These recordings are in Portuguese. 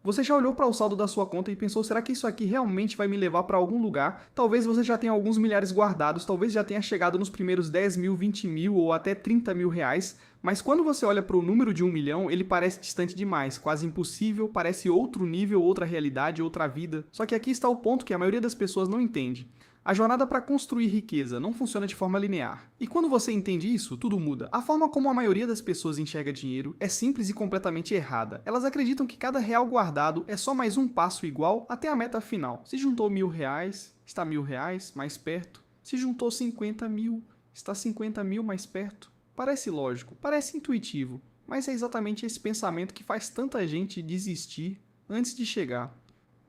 Você já olhou para o saldo da sua conta e pensou, será que isso aqui realmente vai me levar para algum lugar? Talvez você já tenha alguns milhares guardados, talvez já tenha chegado nos primeiros 10 mil, 20 mil ou até 30 mil reais, mas quando você olha para o número de 1 milhão, ele parece distante demais, quase impossível, parece outro nível, outra realidade, outra vida. Só que aqui está o ponto que a maioria das pessoas não entende. A jornada para construir riqueza não funciona de forma linear. E quando você entende isso, tudo muda. A forma como a maioria das pessoas enxerga dinheiro é simples e completamente errada. Elas acreditam que cada real guardado é só mais um passo igual até a meta final. Se juntou R$ 1.000, está R$ 1.000 mais perto. Se juntou 50 mil, está 50 mil mais perto. Parece lógico, parece intuitivo, mas é exatamente esse pensamento que faz tanta gente desistir antes de chegar.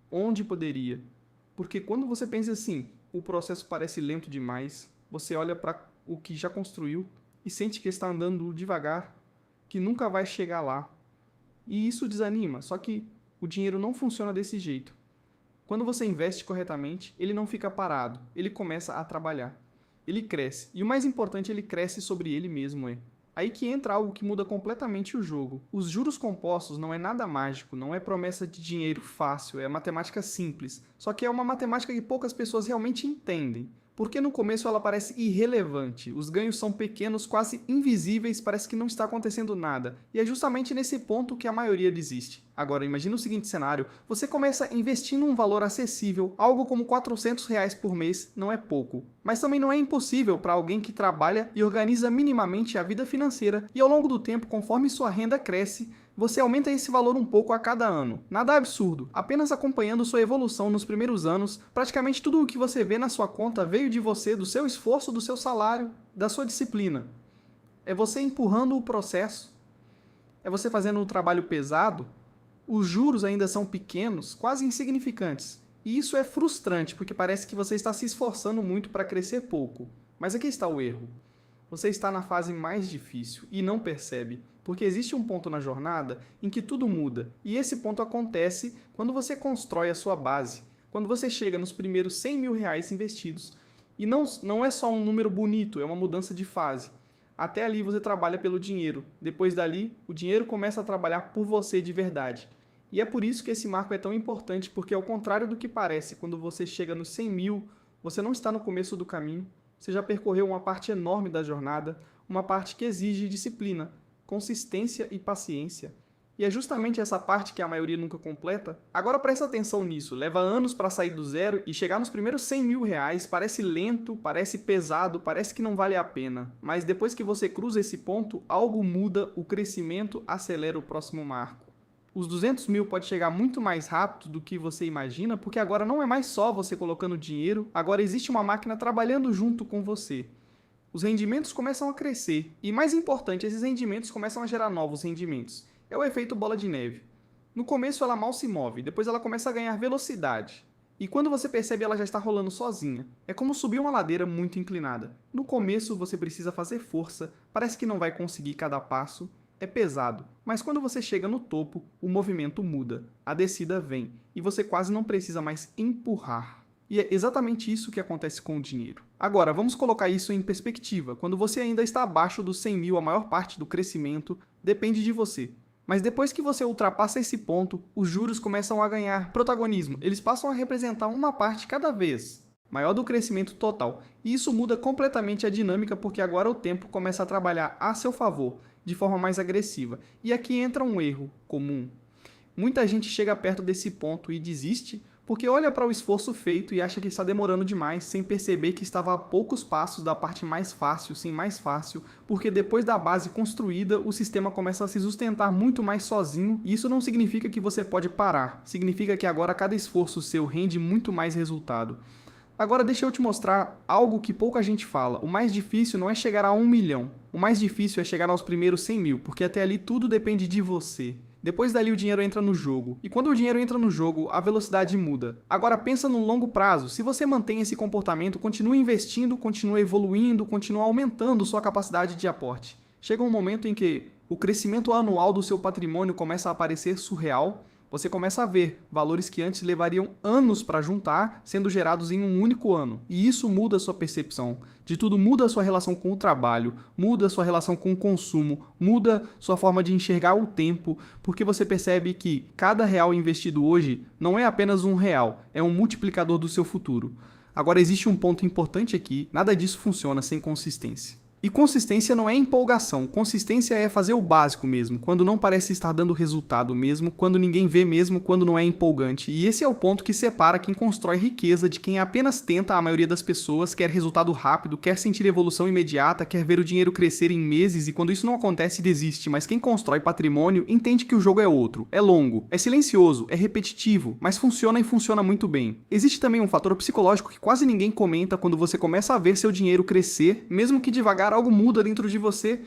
Onde poderia? Porque quando você pensa assim, o processo parece lento demais, você olha para o que já construiu e sente que está andando devagar, que nunca vai chegar lá. E isso desanima, só que o dinheiro não funciona desse jeito. Quando você investe corretamente, ele não fica parado, ele começa a trabalhar. Ele cresce, e o mais importante, ele cresce sobre ele mesmo. Aí que entra algo que muda completamente o jogo. Os juros compostos não é nada mágico, não é promessa de dinheiro fácil, é matemática simples. Só que é uma matemática que poucas pessoas realmente entendem. Porque no começo ela parece irrelevante, os ganhos são pequenos, quase invisíveis, parece que não está acontecendo nada. E é justamente nesse ponto que a maioria desiste. Agora, imagina o seguinte cenário, você começa investindo um valor acessível, algo como R$ 400 por mês, não é pouco. Mas também não é impossível para alguém que trabalha e organiza minimamente a vida financeira, e ao longo do tempo, conforme sua renda cresce, você aumenta esse valor um pouco a cada ano. Nada absurdo, apenas acompanhando sua evolução nos primeiros anos, praticamente tudo o que você vê na sua conta veio de você, do seu esforço, do seu salário, da sua disciplina. É você empurrando o processo, é você fazendo um trabalho pesado, os juros ainda são pequenos, quase insignificantes. E isso é frustrante, porque parece que você está se esforçando muito para crescer pouco. Mas aqui está o erro. Você está na fase mais difícil e não percebe, porque existe um ponto na jornada em que tudo muda, e esse ponto acontece quando você constrói a sua base, quando você chega nos primeiros R$ 100.000 investidos. E não é só um número bonito, é uma mudança de fase. Até ali você trabalha pelo dinheiro, depois dali o dinheiro começa a trabalhar por você de verdade. E é por isso que esse marco é tão importante, porque ao contrário do que parece, quando você chega nos 100 mil, você não está no começo do caminho, você já percorreu uma parte enorme da jornada, uma parte que exige disciplina, consistência e paciência. E é justamente essa parte que a maioria nunca completa. Agora presta atenção nisso, leva anos para sair do zero e chegar nos primeiros R$ 100.000 parece lento, parece pesado, parece que não vale a pena. Mas depois que você cruza esse ponto, algo muda, o crescimento acelera o próximo marco. Os 200 mil pode chegar muito mais rápido do que você imagina, porque agora não é mais só você colocando dinheiro, agora existe uma máquina trabalhando junto com você. Os rendimentos começam a crescer, e mais importante, esses rendimentos começam a gerar novos rendimentos. É o efeito bola de neve. No começo ela mal se move, depois ela começa a ganhar velocidade. E quando você percebe, ela já está rolando sozinha. É como subir uma ladeira muito inclinada. No começo você precisa fazer força, parece que não vai conseguir cada passo, é pesado, mas quando você chega no topo, o movimento muda, a descida vem, e você quase não precisa mais empurrar. E é exatamente isso que acontece com o dinheiro. Agora, vamos colocar isso em perspectiva. Quando você ainda está abaixo dos 100 mil, a maior parte do crescimento depende de você. Mas depois que você ultrapassa esse ponto, os juros começam a ganhar protagonismo. Eles passam a representar uma parte cada vez maior do crescimento total. E isso muda completamente a dinâmica, porque agora o tempo começa a trabalhar a seu favor, de forma mais agressiva. E aqui entra um erro comum. Muita gente chega perto desse ponto e desiste, porque olha para o esforço feito e acha que está demorando demais, sem perceber que estava a poucos passos da parte mais fácil, sim, mais fácil, porque depois da base construída, o sistema começa a se sustentar muito mais sozinho, e isso não significa que você pode parar, significa que agora cada esforço seu rende muito mais resultado. Agora deixa eu te mostrar algo que pouca gente fala. O mais difícil não é chegar a 1 milhão. O mais difícil é chegar aos primeiros 100 mil, porque até ali tudo depende de você. Depois dali o dinheiro entra no jogo. E quando o dinheiro entra no jogo, a velocidade muda. Agora pensa no longo prazo. Se você mantém esse comportamento, continua investindo, continua evoluindo, continua aumentando sua capacidade de aporte. Chega um momento em que o crescimento anual do seu patrimônio começa a parecer surreal, Você começa a ver valores que antes levariam anos para juntar sendo gerados em um único ano. E isso muda a sua percepção. De tudo, muda a sua relação com o trabalho, muda a sua relação com o consumo, muda sua forma de enxergar o tempo, porque você percebe que cada real investido hoje não é apenas um real, é um multiplicador do seu futuro. Agora, existe um ponto importante aqui: nada disso funciona sem consistência. E consistência não é empolgação, consistência é fazer o básico mesmo, quando não parece estar dando resultado mesmo, quando ninguém vê mesmo, quando não é empolgante. E esse é o ponto que separa quem constrói riqueza de quem apenas tenta. A maioria das pessoas quer resultado rápido, quer sentir evolução imediata, quer ver o dinheiro crescer em meses e quando isso não acontece desiste. Mas quem constrói patrimônio entende que o jogo é outro, é longo, é silencioso, é repetitivo, mas funciona e funciona muito bem. Existe também um fator psicológico que quase ninguém comenta quando você começa a ver seu dinheiro crescer, mesmo que devagar algo muda dentro de você.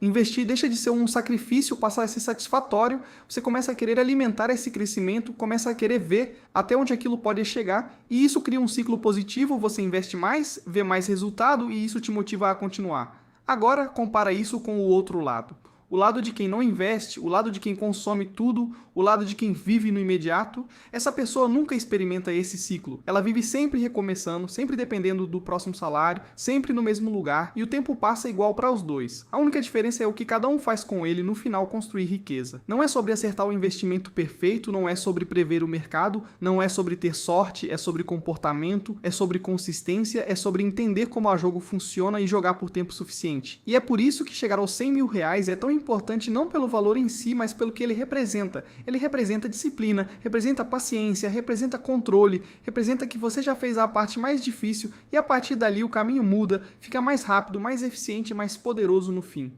Investir deixa de ser um sacrifício, passar a ser satisfatório, você começa a querer alimentar esse crescimento, começa a querer ver até onde aquilo pode chegar, e isso cria um ciclo positivo, você investe mais, vê mais resultado e isso te motiva a continuar. Agora, compara isso com o outro lado. O lado de quem não investe, o lado de quem consome tudo, o lado de quem vive no imediato. Essa pessoa nunca experimenta esse ciclo. Ela vive sempre recomeçando, sempre dependendo do próximo salário, sempre no mesmo lugar, e o tempo passa igual para os dois. A única diferença é o que cada um faz com ele no final construir riqueza. Não é sobre acertar o investimento perfeito, não é sobre prever o mercado, não é sobre ter sorte, é sobre comportamento, é sobre consistência, é sobre entender como o jogo funciona e jogar por tempo suficiente. E é por isso que chegar aos 100 mil reais é tão importante não pelo valor em si, mas pelo que ele representa. Ele representa disciplina, representa paciência, representa controle, representa que você já fez a parte mais difícil e a partir dali o caminho muda, fica mais rápido, mais eficiente, mais poderoso no fim.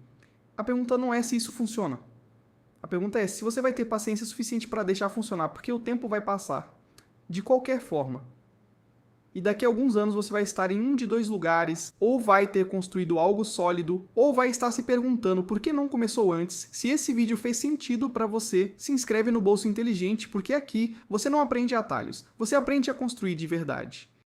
A pergunta não é se isso funciona. A pergunta é se você vai ter paciência suficiente para deixar funcionar, porque o tempo vai passar. De qualquer forma. E daqui a alguns anos você vai estar em um de dois lugares, ou vai ter construído algo sólido, ou vai estar se perguntando por que não começou antes. Se esse vídeo fez sentido para você, se inscreve no Bolso Inteligente, porque aqui você não aprende atalhos, você aprende a construir de verdade.